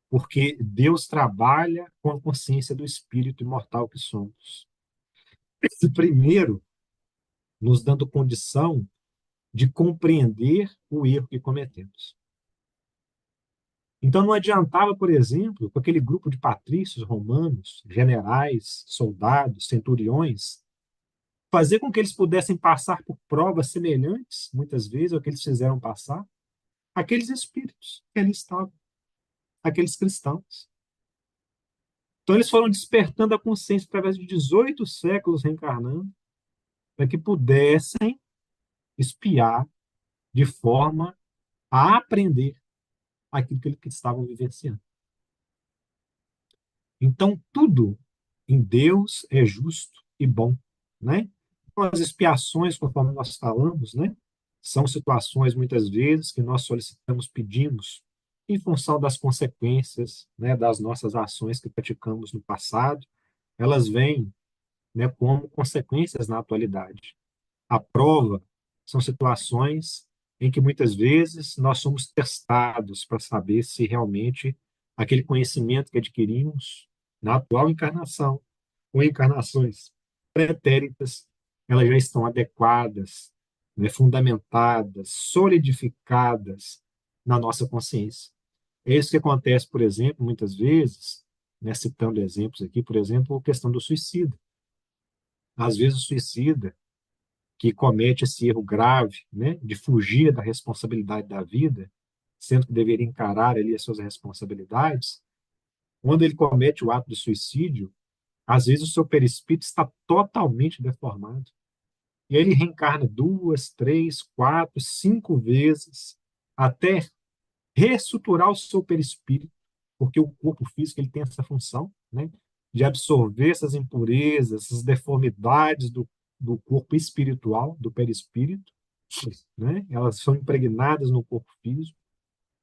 porque Deus trabalha com a consciência do espírito imortal que somos. Primeiro, nos dando condição de compreender o erro que cometemos. Então não adiantava, por exemplo, com aquele grupo de patrícios romanos, generais, soldados, centuriões, fazer com que eles pudessem passar por provas semelhantes, muitas vezes, ao que eles fizeram passar, aqueles espíritos que ali estavam, aqueles cristãos. Então eles foram despertando a consciência através de 18 séculos reencarnando, para que pudessem espiar de forma a aprender aquilo que eles estavam vivenciando. Então, tudo em Deus é justo e bom, né? Então, as expiações, conforme nós falamos, né, são situações, muitas vezes, que nós solicitamos, pedimos, em função das consequências, né, das nossas ações que praticamos no passado, elas vêm, né, como consequências na atualidade. A prova são situações em que, muitas vezes, nós somos testados para saber se realmente aquele conhecimento que adquirimos na atual encarnação ou encarnações pretéritas, elas já estão adequadas, né, fundamentadas, solidificadas na nossa consciência. É isso que acontece, por exemplo, muitas vezes, né, citando exemplos aqui, por exemplo, a questão do suicida. Às vezes o suicida que comete esse erro grave, né, de fugir da responsabilidade da vida, sendo que deveria encarar ali as suas responsabilidades, quando ele comete o ato de suicídio, às vezes o seu perispírito está totalmente deformado. E aí ele reencarna 2, 3, 4, 5 vezes, até reestruturar o seu perispírito, porque o corpo físico ele tem essa função, né, de absorver essas impurezas, essas deformidades do corpo espiritual, do perispírito, né, elas são impregnadas no corpo físico,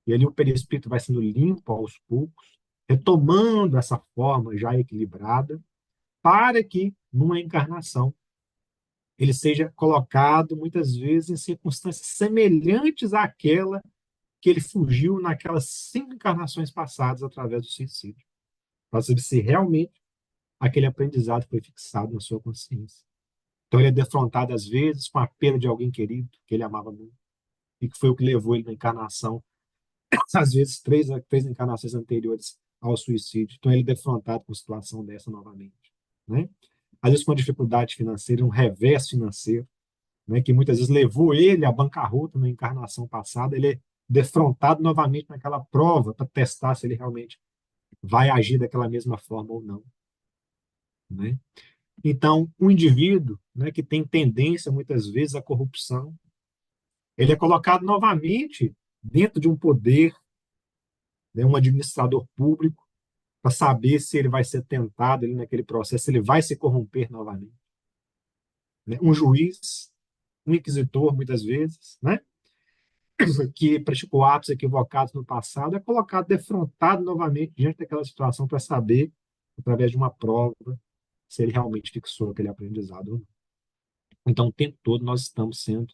e ali o perispírito vai sendo limpo aos poucos, retomando essa forma já equilibrada, para que, numa encarnação, ele seja colocado, muitas vezes, em circunstâncias semelhantes àquela que ele fugiu naquelas 5 encarnações passadas através do suicídio, para saber se realmente aquele aprendizado foi fixado na sua consciência. Então ele é defrontado às vezes com a perda de alguém querido que ele amava muito e que foi o que levou ele na encarnação, às vezes três encarnações anteriores ao suicídio. Então ele é defrontado com uma situação dessa novamente, né? Às vezes com uma dificuldade financeira, um revés financeiro, né, que muitas vezes levou ele à bancarrota na encarnação passada. Ele é defrontado novamente naquela prova para testar se ele realmente vai agir daquela mesma forma ou não, né? Então, o indivíduo, né, que tem tendência muitas vezes à corrupção, ele é colocado novamente dentro de um poder, né, um administrador público, para saber se ele vai ser tentado ali naquele processo, se ele vai se corromper novamente, né? Um juiz, um inquisitor, muitas vezes, né, que praticou atos equivocados no passado, é colocado defrontado novamente diante daquela situação para saber, através de uma prova, se ele realmente fixou aquele aprendizado ou não. Então, o tempo todo nós estamos sendo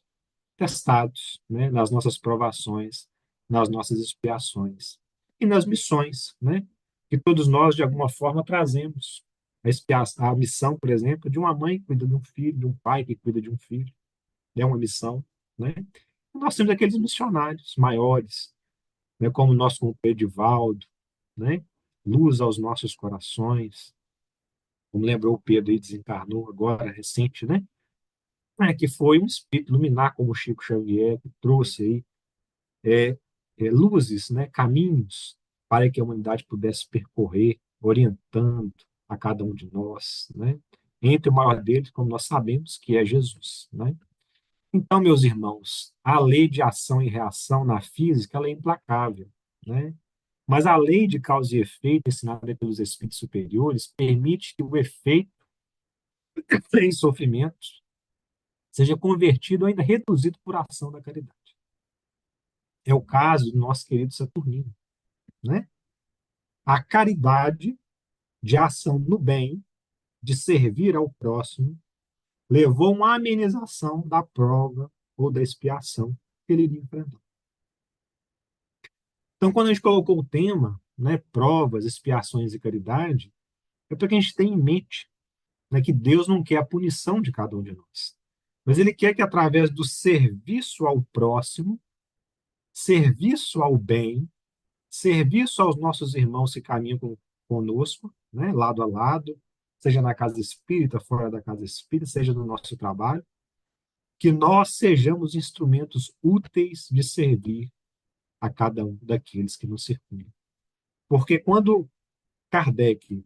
testados, né, nas nossas provações, nas nossas expiações e nas missões, né, que todos nós, de alguma forma, trazemos. A missão, por exemplo, de uma mãe que cuida de um filho, de um pai que cuida de um filho, é uma missão, né? Nós temos aqueles missionários maiores, né, como o nosso companheiro Edivaldo, né? Luz aos nossos corações, como lembrou o Pedro, aí desencarnou agora, recente, né? Que foi um espírito luminar como o Chico Xavier, que trouxe aí luzes, né, caminhos para que a humanidade pudesse percorrer, orientando a cada um de nós, né? Entre o maior deles, como nós sabemos, que é Jesus, né? Então, meus irmãos, a lei de ação e reação na física ela é implacável, né? Mas a lei de causa e efeito, ensinada pelos espíritos superiores, permite que o efeito em sofrimentos seja convertido ou ainda reduzido por ação da caridade. É o caso do nosso querido Saturnino, né? A caridade de ação no bem, de servir ao próximo, levou uma amenização da prova ou da expiação que ele iria enfrentar. Então, quando a gente colocou o tema, né, provas, expiações e caridade, é para que a gente tenha em mente, né, que Deus não quer a punição de cada um de nós, mas Ele quer que, através do serviço ao próximo, serviço ao bem, serviço aos nossos irmãos que caminham conosco, né, lado a lado, seja na casa espírita, fora da casa espírita, seja no nosso trabalho, que nós sejamos instrumentos úteis de servir a cada um daqueles que nos circundam. Porque quando Kardec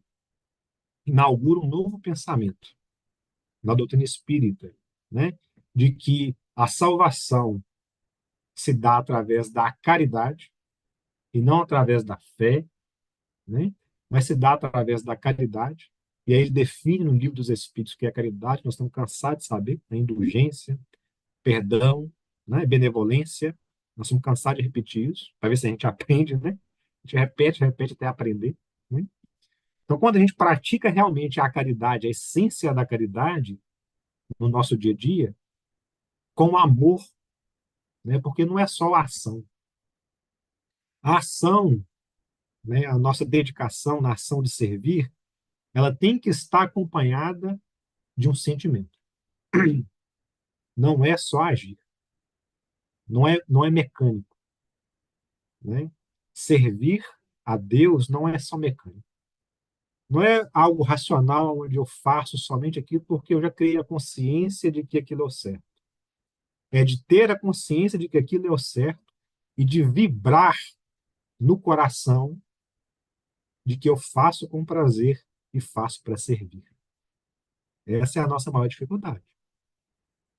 inaugura um novo pensamento na doutrina espírita, né, de que a salvação se dá através da caridade e não através da fé, né, mas se dá através da caridade. E aí ele define no Livro dos Espíritos o que é a caridade. Nós estamos cansados de saber, né, indulgência, perdão, né, benevolência. Nós estamos cansados de repetir isso, para ver se a gente aprende, né? A gente repete, repete até aprender, né? Então, quando a gente pratica realmente a caridade, a essência da caridade no nosso dia a dia, com amor, né? Porque não é só a ação. A ação, né? A nossa dedicação na ação de servir, ela tem que estar acompanhada de um sentimento. Não é só agir. Não é mecânico, né? Servir a Deus não é só mecânico. Não é algo racional onde eu faço somente aquilo porque eu já criei a consciência de que aquilo é o certo. É de ter a consciência de que aquilo é o certo e de vibrar no coração de que eu faço com prazer e faço para servir. Essa é a nossa maior dificuldade.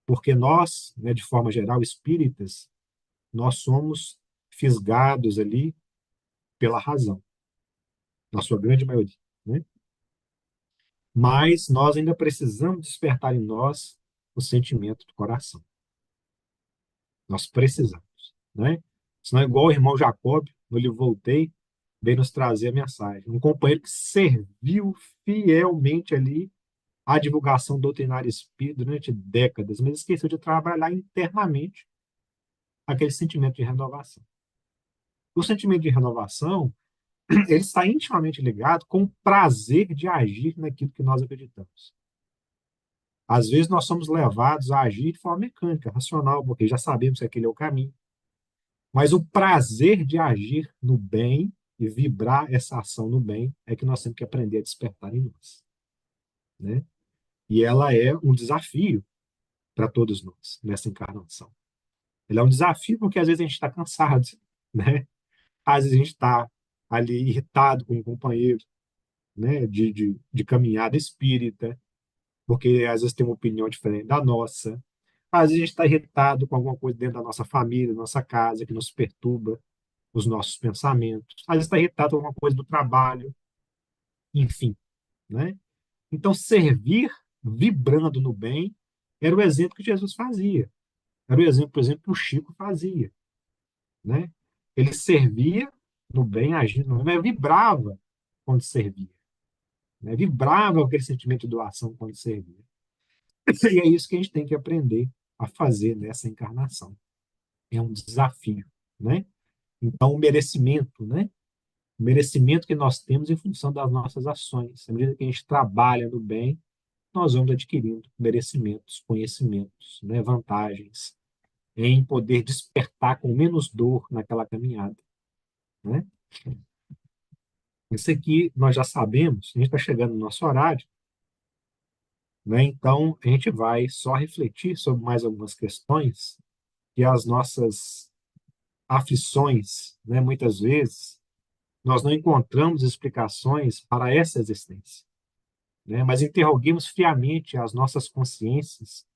Porque nós, né, de forma geral, espíritas, nós somos fisgados ali pela razão, na sua grande maioria, né? Mas nós ainda precisamos despertar em nós o sentimento do coração. Nós precisamos, né? Senão, igual o irmão Jacob, no livro Voltei, veio nos trazer a mensagem. Um companheiro que serviu fielmente ali à divulgação doutrinária espírita durante décadas, mas esqueceu de trabalhar internamente aquele sentimento de renovação. O sentimento de renovação, ele está intimamente ligado com o prazer de agir naquilo que nós acreditamos. Às vezes nós somos levados a agir de forma mecânica, racional, porque já sabemos que aquele é o caminho. Mas o prazer de agir no bem e vibrar essa ação no bem é que nós temos que aprender a despertar em nós, né? E ela é um desafio para todos nós nessa encarnação. Ela é um desafio porque às vezes a gente está cansado, né? Às vezes a gente está ali irritado com um companheiro, né? De caminhada espírita, porque às vezes tem uma opinião diferente da nossa. Às vezes a gente está irritado com alguma coisa dentro da nossa família, da nossa casa, que nos perturba os nossos pensamentos. Às vezes está irritado com alguma coisa do trabalho, enfim, né? Então, servir vibrando no bem era o exemplo que Jesus fazia. Era o exemplo, por exemplo, que o Chico fazia, né? Ele servia no bem, agindo no bem, mas vibrava quando servia, né? Vibrava aquele sentimento de doação quando servia. E é isso que a gente tem que aprender a fazer nessa encarnação. É um desafio, né? Então, o merecimento, né? O merecimento que nós temos em função das nossas ações. À medida que a gente trabalha no bem, nós vamos adquirindo merecimentos, conhecimentos, né? Vantagens em poder despertar com menos dor naquela caminhada, né? Isso aqui nós já sabemos, a gente está chegando no nosso horário, né? Então, a gente vai só refletir sobre mais algumas questões que as nossas aflições, né, muitas vezes, nós não encontramos explicações para essa existência, né? Mas interroguemos friamente as nossas consciências,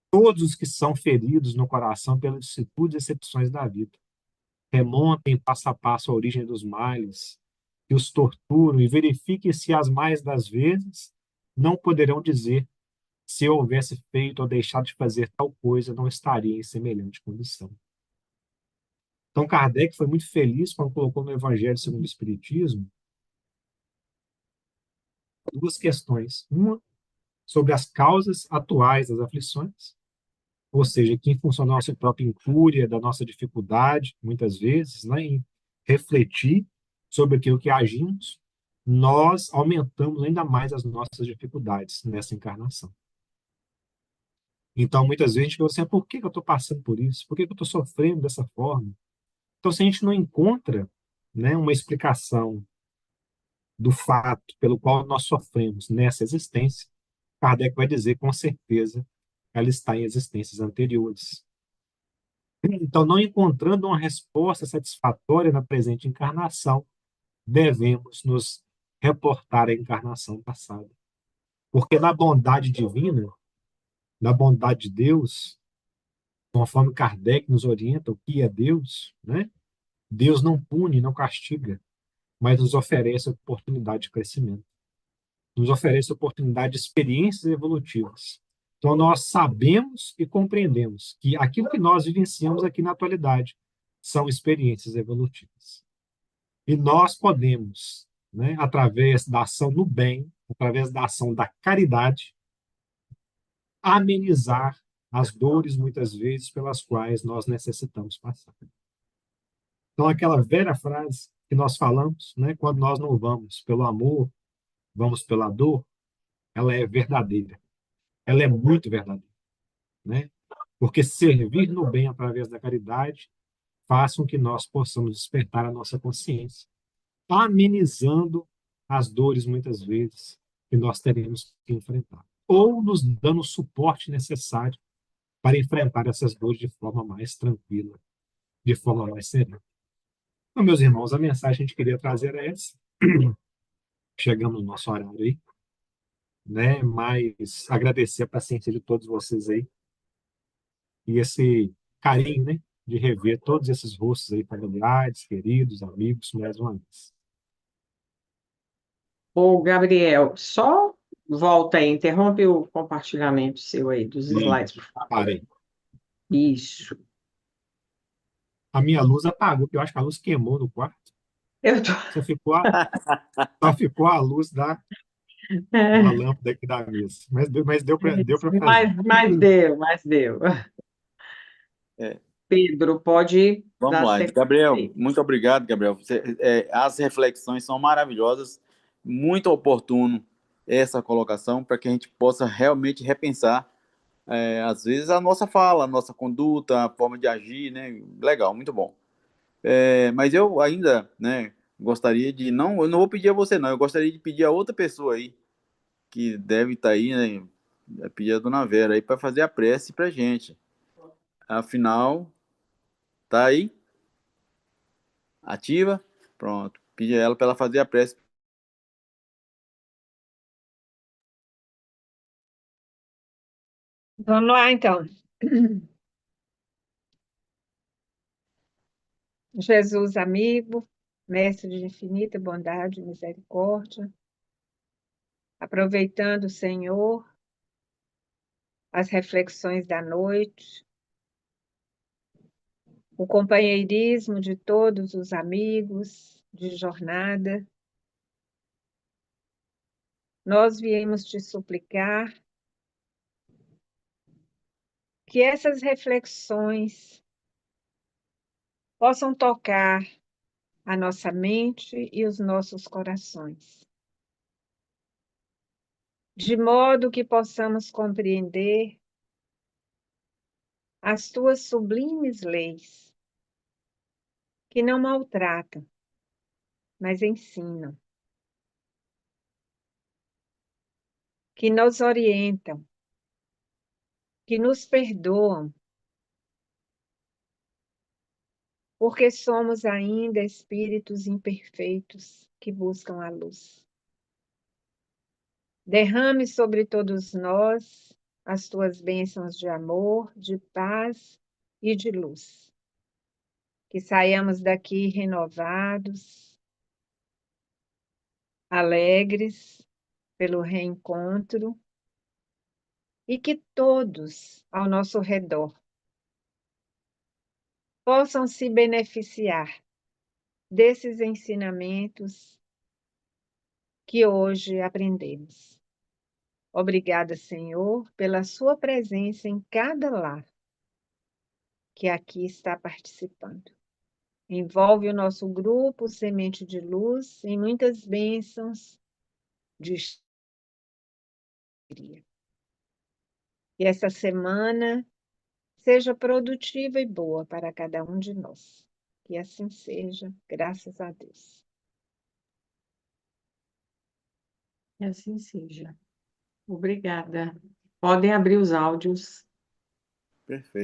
todos os que são feridos no coração pelas vicissitudes e decepções da vida. Remontem passo a passo a origem dos males, que os torturam e verifiquem se as mais das vezes não poderão dizer se eu houvesse feito ou deixado de fazer tal coisa, não estaria em semelhante condição. Então, Kardec foi muito feliz quando colocou no Evangelho segundo o Espiritismo duas questões. Uma sobre as causas atuais das aflições, ou seja, que em função da nossa própria incúria, da nossa dificuldade, muitas vezes, né, em refletir sobre aquilo que agimos, nós aumentamos ainda mais as nossas dificuldades nessa encarnação. Então, muitas vezes a gente pensa assim, por que eu estou passando por isso? Por que eu estou sofrendo dessa forma? Então, se a gente não encontra, né, uma explicação do fato pelo qual nós sofremos nessa existência, Kardec vai dizer com certeza ela está em existências anteriores. Então, não encontrando uma resposta satisfatória na presente encarnação, devemos nos reportar à encarnação passada. Porque na bondade divina, na bondade de Deus, conforme Kardec nos orienta o que é Deus, né? Deus não pune, não castiga, mas nos oferece a oportunidade de crescimento. Nos oferece a oportunidade de experiências evolutivas. Então, nós sabemos e compreendemos que aquilo que nós vivenciamos aqui na atualidade são experiências evolutivas. E nós podemos, né, através da ação no bem, através da ação da caridade, amenizar as dores, muitas vezes, pelas quais nós necessitamos passar. Então, aquela velha frase que nós falamos, né, quando nós não vamos pelo amor, vamos pela dor, ela é verdadeira. Ela é muito verdadeira, né? Porque servir no bem através da caridade faz com que nós possamos despertar a nossa consciência, amenizando as dores, muitas vezes, que nós teremos que enfrentar, ou nos dando o suporte necessário para enfrentar essas dores de forma mais tranquila, de forma mais serena. Então, meus irmãos, a mensagem que a gente queria trazer é essa. Chegamos no nosso horário aí, né? Mas agradecer a paciência de todos vocês aí e esse carinho, né? De rever todos esses rostos aí, familiares, queridos, amigos, mais uma vez.
Ô, Gabriel, só volta aí, interrompe o compartilhamento seu aí dos
E
slides, por favor.
parei.
Isso.
A minha luz apagou, porque eu acho que a luz queimou no quarto.
Eu tô...
Só ficou a luz da lâmpada aqui da mesa. Mas deu para fazer.
Mas deu, mas deu. Pedro, pode
Vamos
dar
lá.
sequência
Gabriel,
aí.
muito obrigado, Gabriel. As reflexões são maravilhosas, muito oportuno essa colocação para que a gente possa realmente repensar, às vezes, a nossa fala, a nossa conduta, a forma de agir, né? Legal, muito bom. Mas eu ainda, né, gostaria de, não, eu não vou pedir a você, não, eu gostaria de pedir a outra pessoa aí, que deve estar aí, né, pedir a dona Vera aí para fazer a prece para gente. Afinal, tá aí? Ativa? Pronto. Pedi a ela para ela fazer a prece.
Vamos lá, então. Jesus, amigo, mestre de infinita bondade e misericórdia, aproveitando, Senhor, as reflexões da noite, o companheirismo de todos os amigos de jornada, nós viemos te suplicar que essas reflexões possam tocar a nossa mente e os nossos corações, de modo que possamos compreender as tuas sublimes leis, que não maltratam, mas ensinam, que nos orientam, que nos perdoam, porque somos ainda espíritos imperfeitos que buscam a luz. Derrame sobre todos nós as tuas bênçãos de amor, de paz e de luz. Que saiamos daqui renovados, alegres pelo reencontro e que todos ao nosso redor possam se beneficiar desses ensinamentos que hoje aprendemos. Obrigada, Senhor, pela sua presença em cada lar que aqui está participando. Envolve o nosso grupo Semente de Luz em muitas bênçãos de alegria. Que essa semana seja produtiva e boa para cada um de nós. Que assim seja, graças a Deus.
Que assim seja. Obrigada. Podem abrir os áudios.
Perfeito.